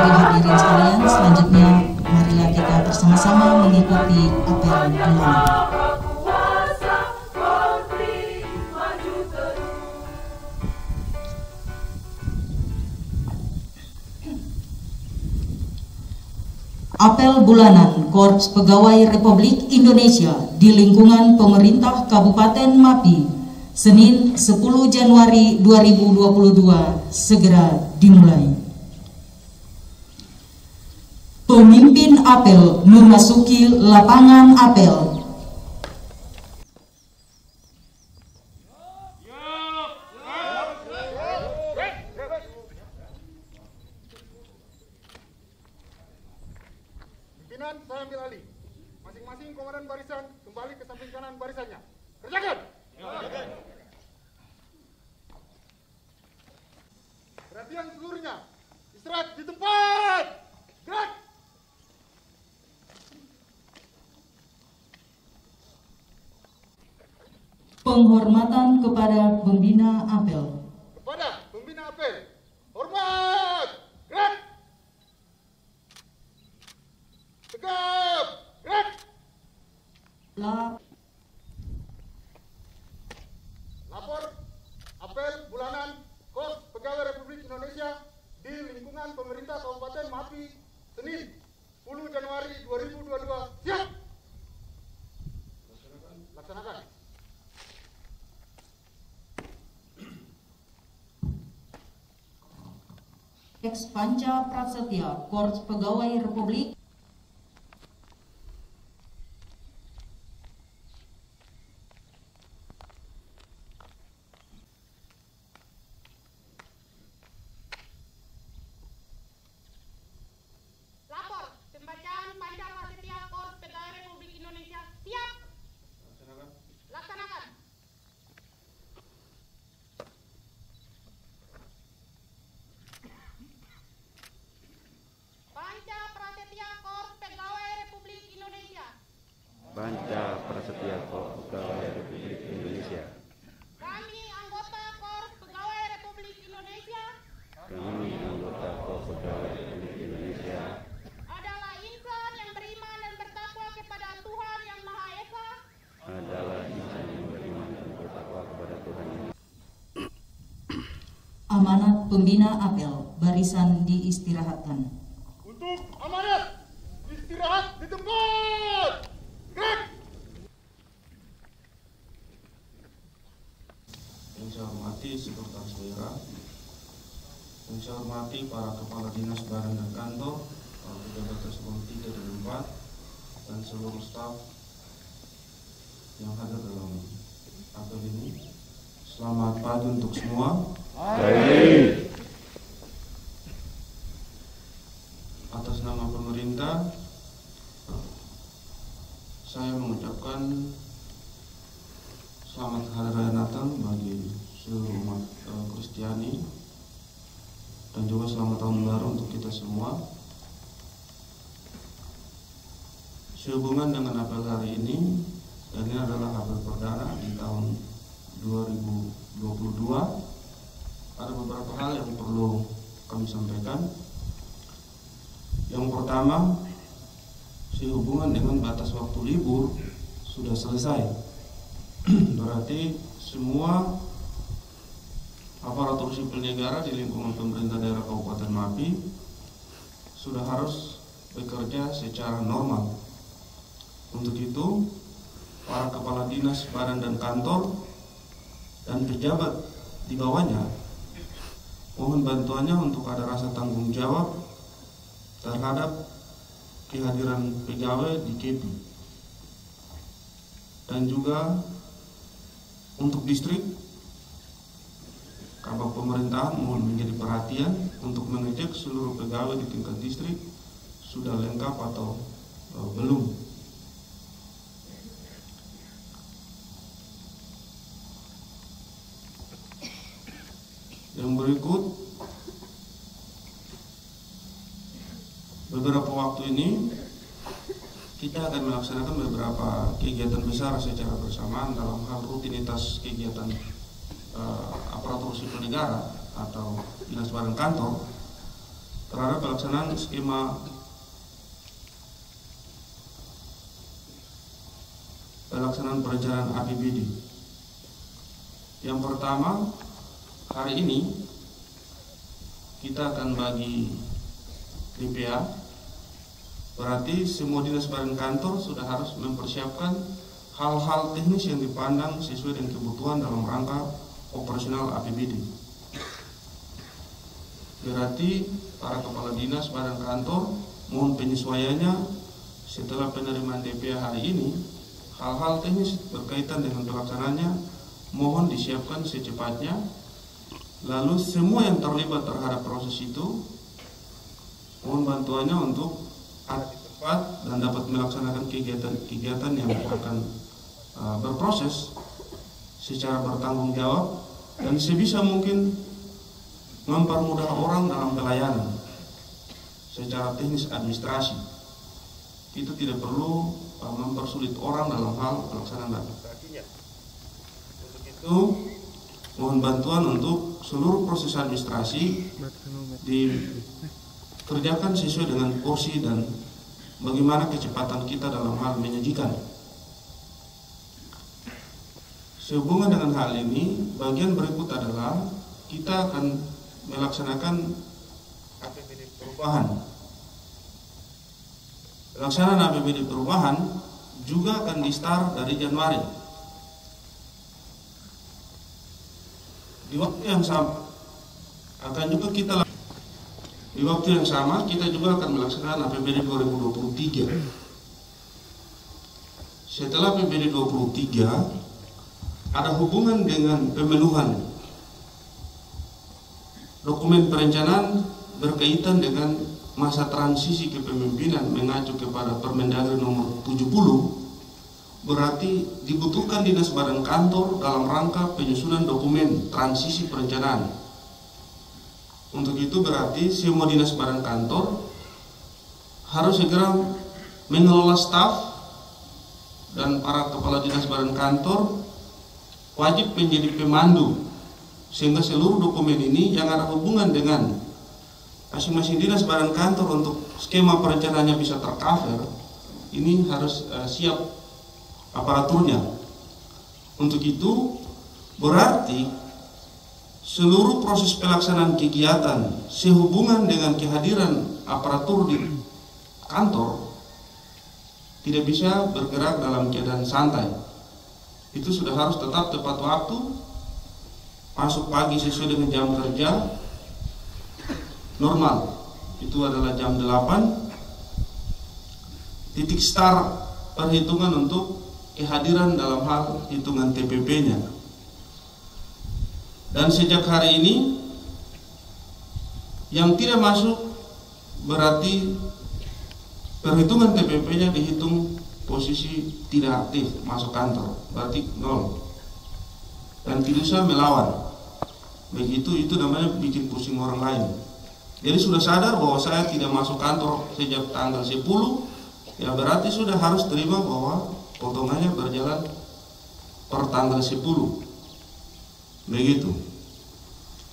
hadirin sekalian, selanjutnya marilah kita bersama-sama mengikuti apel bulanan. Apel bulanan Korps Pegawai Republik Indonesia di lingkungan pemerintah Kabupaten Mapi, Senin 10 Januari 2022 segera dimulai. Pemimpin apel memasuki lapangan apel. Pimpinan, saya ambil alih. Masing-masing komandan barisan kembali ke samping kanan barisannya. Kerjakan! Perhatian seluruhnya. Istirahat di tempat. Gerak! Penghormatan kepada pembina apel. Kepada pembina apel. Hormat! Gerak! Tegap! Gerak! Lapor apel bulanan Korps Pegawai Republik Indonesia di lingkungan pemerintah Kabupaten Mapi, Senin 10 Januari 2022. Siap! Laksanakan. Ex Panca Prasetya, Korps Pegawai Republik. Lapor, pembacaan Panca Prasetya, Korps Pegawai Republik Indonesia. Siap! Laksanakan. Panca Prasetya, Korps Pegawai Republik Indonesia. Panca Prasetya, Korps Pegawai Republik Indonesia. Kami anggota Korps Pegawai Republik Indonesia Kami anggota Korps Pegawai Republik Indonesia adalah insan yang beriman dan bertakwa kepada Tuhan Yang Maha Esa. adalah insan yang beriman dan bertakwa kepada Tuhan. Amanat pembina apel, barisan diistirahatkan. Untuk amanat, istirahat di tempat. Gerak! Yang saya hormati Sekretaris Daerah, yang saya hormati para Kepala Dinas Badan dan Kantor, para pejabat eselon 3 dan 4, dan seluruh staf yang hadir dalam apel ini. Selamat pagi untuk semua. Atas nama pemerintah, saya mengucapkan selamat Hari Raya Natal bagi seluruh umat Kristiani dan juga selamat Tahun Baru untuk kita semua. Sehubungan dengan apel hari ini, dan ini adalah apel perdana di tahun 2022, ada beberapa hal yang perlu kami sampaikan. Yang pertama, sehubungan dengan batas waktu libur sudah selesai. Berarti semua aparatur sipil negara di lingkungan pemerintah daerah Kabupaten Mapi sudah harus bekerja secara normal. Untuk itu, para kepala dinas, badan dan kantor dan pejabat di bawahnya mohon bantuannya untuk ada rasa tanggung jawab terhadap kehadiran pegawai di KEPI. Dan juga untuk distrik, Kabak Pemerintahan mohon menjadi perhatian untuk mengecek seluruh pegawai di tingkat distrik sudah lengkap atau belum. Yang berikut, beberapa waktu ini kita akan melaksanakan beberapa kegiatan besar secara bersamaan dalam hal rutinitas kegiatan aparatur sipil negara atau dinas badan kantor. terhadap pelaksanaan skema pelaksanaan perencanaan APBD. Yang pertama, hari ini kita akan bagi DPA, berarti semua dinas badan kantor sudah harus mempersiapkan hal-hal teknis yang dipandang sesuai dengan kebutuhan dalam rangka operasional APBD. Berarti para kepala dinas badan kantor mohon penyesuaiannya setelah penerimaan DPA hari ini. Hal-hal teknis berkaitan dengan pelaksanaannya mohon disiapkan secepatnya. Lalu semua yang terlibat terhadap proses itu mohon bantuannya untuk cepat dan dapat melaksanakan kegiatan-kegiatan yang akan berproses secara bertanggung jawab dan sebisa mungkin mempermudah orang dalam pelayanan secara teknis administrasi. Itu tidak perlu mempersulit orang dalam hal pelaksanaan administrasinya. Untuk itu mohon bantuan untuk seluruh proses administrasi dikerjakan sesuai dengan porsi dan bagaimana kecepatan kita dalam hal menyajikan. Sehubungan dengan hal ini, bagian berikut adalah kita akan melaksanakan APBD perubahan. Pelaksanaan APBD perubahan juga akan di-start dari Januari. Di waktu yang sama kita juga akan melaksanakan APBD 2023. Setelah APBD 2023 ada hubungan dengan pemenuhan dokumen perencanaan berkaitan dengan masa transisi kepemimpinan mengacu kepada Permendagri nomor 70, berarti dibutuhkan dinas badan kantor dalam rangka penyusunan dokumen transisi perencanaan. Untuk itu berarti semua dinas badan kantor harus segera mengelola staf dan para kepala dinas badan kantor wajib menjadi pemandu sehingga seluruh dokumen ini yang ada hubungan dengan masing-masing dinas badan kantor untuk skema perencanaannya bisa tercover, ini harus siap aparaturnya. Untuk itu berarti seluruh proses pelaksanaan kegiatan sehubungan dengan kehadiran aparatur di kantor tidak bisa bergerak dalam keadaan santai. Itu sudah harus tetap tepat waktu, masuk pagi sesuai dengan jam kerja normal, itu adalah jam 8, titik start perhitungan untuk kehadiran dalam hal hitungan TPP-nya. Dan sejak hari ini yang tidak masuk berarti perhitungan TPP-nya dihitung posisi tidak aktif masuk kantor, berarti 0 dan tidak bisa melawan. Begitu, itu namanya bikin pusing orang lain. Jadi sudah sadar bahwa saya tidak masuk kantor sejak tanggal 10, ya berarti sudah harus terima bahwa potongannya berjalan per tanggal 10. Begitu.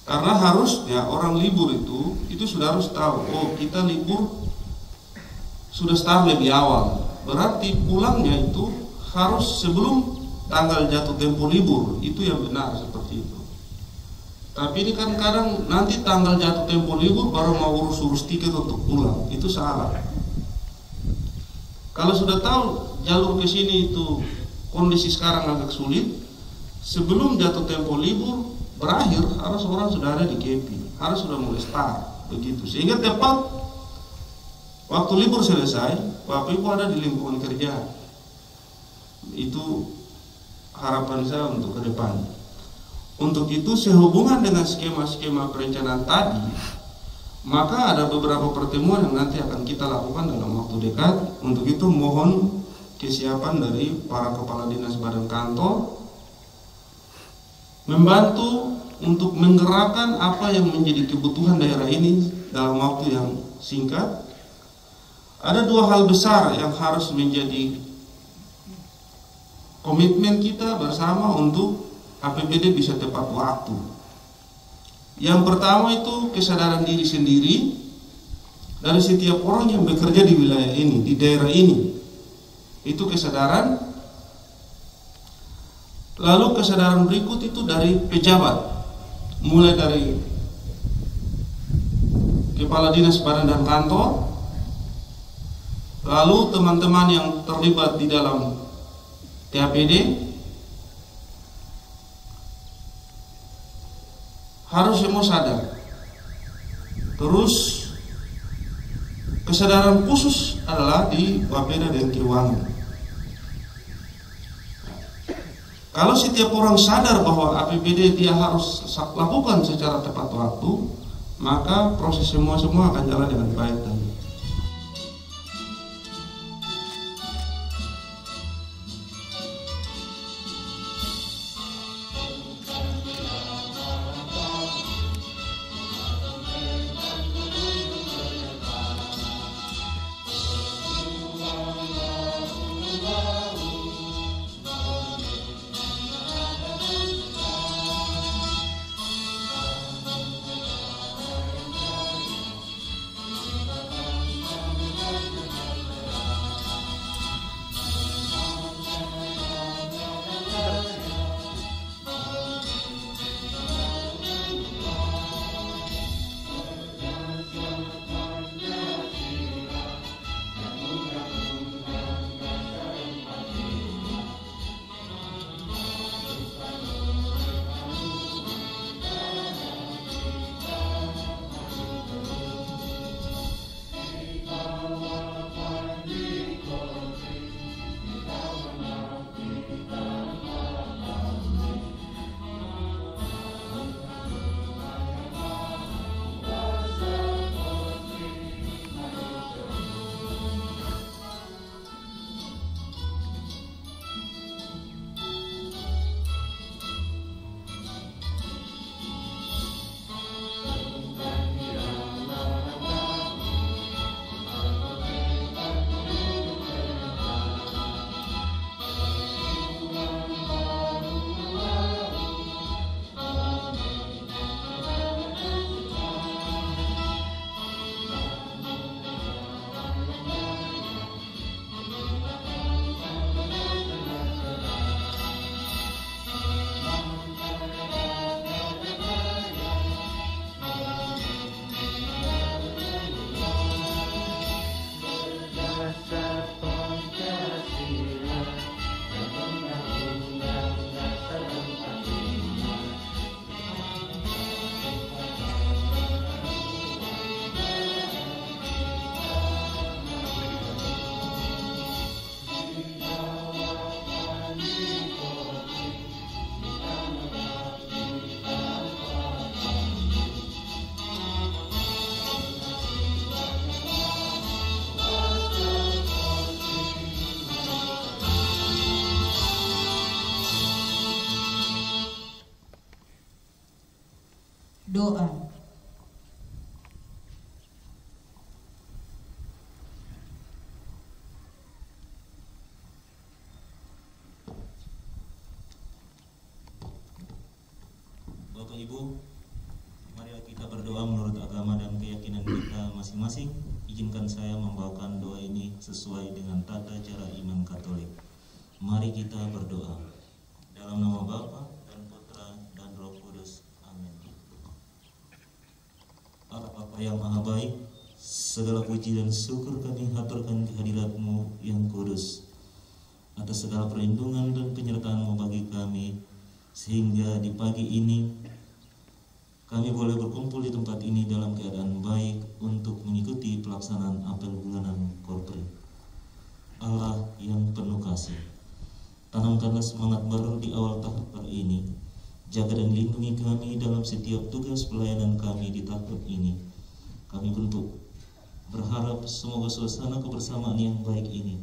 Karena harusnya orang libur itu sudah harus tahu, oh kita libur sudah start lebih awal. Berarti pulangnya itu harus sebelum tanggal jatuh tempo libur, itu yang benar seperti itu. Tapi ini kan kadang nanti tanggal jatuh tempo libur baru mau urus tiket untuk pulang, itu salah. Kalau sudah tahu jalur ke sini itu kondisi sekarang agak sulit, sebelum jatuh tempo libur berakhir harus orang sudah ada di KP, harus sudah mulai start begitu. Sehingga tepat waktu libur selesai, Bapak Ibu ada di lingkungan kerja. Itu harapan saya untuk ke depan. Untuk itu sehubungan dengan skema-skema perencanaan tadi, maka ada beberapa pertemuan yang nanti akan kita lakukan dalam waktu dekat. Untuk itu mohon kesiapan dari para kepala dinas badan kantor membantu untuk menggerakkan apa yang menjadi kebutuhan daerah ini dalam waktu yang singkat. Ada dua hal besar yang harus menjadi komitmen kita bersama untuk APBD bisa tepat waktu. Yang pertama itu kesadaran diri sendiri dari setiap orang yang bekerja di wilayah ini, di daerah ini. Itu kesadaran. Lalu kesadaran berikut itu dari pejabat, mulai dari kepala dinas badan dan kantor, lalu teman-teman yang terlibat di dalam TAPD, harus semua sadar. Terus kesadaran khusus adalah di Bapeda dan keuangan. Kalau setiap orang sadar bahwa APBD dia harus lakukan secara tepat waktu, maka proses semua akan jalan dengan baik tadi. Doa. Bapak Ibu, marilah kita berdoa menurut agama dan keyakinan kita masing-masing. Izinkan saya membawakan doa ini sesuai dengan tata cara iman Katolik. Mari kita berdoa. Dalam nama Bapa dan Putra dan Roh Kudus. Amin. Allah Bapa yang Maha Baik, segala puji dan syukur kami haturkan kehadirat-Mu yang kudus atas segala perlindungan dan penyertaan-Mu bagi kami, sehingga di pagi ini kami boleh berkumpul di tempat ini dalam keadaan baik untuk mengikuti pelaksanaan apel bulanan Korpri. Allah yang penuh kasih, tanamkanlah semangat baru di awal tahap ini. Jaga dan lindungi kami dalam setiap tugas pelayanan kami di tahap ini. Kami berharap semoga suasana kebersamaan yang baik ini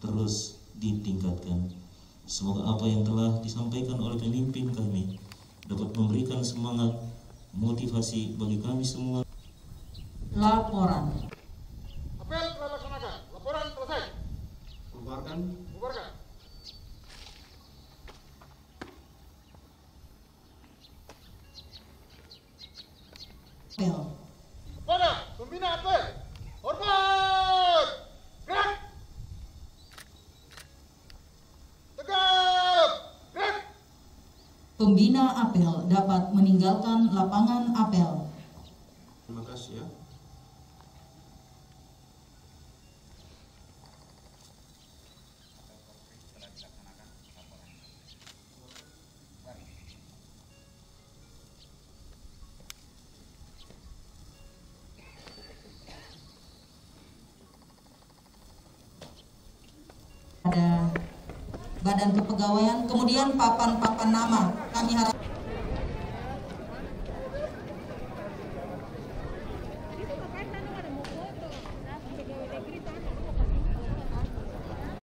terus ditingkatkan. Semoga apa yang telah disampaikan oleh pemimpin kami dapat memberikan semangat, motivasi bagi kami semua. Laporan. Apel telah laksanakan. Laporan selesai. Bubarkan. Bubarkan. Apel. Kepada pembina apel, pembina apel dapat meninggalkan lapangan apel. Terima kasih ya. Ada Badan Kepegawaian, kemudian papan-papan nama. Kami harap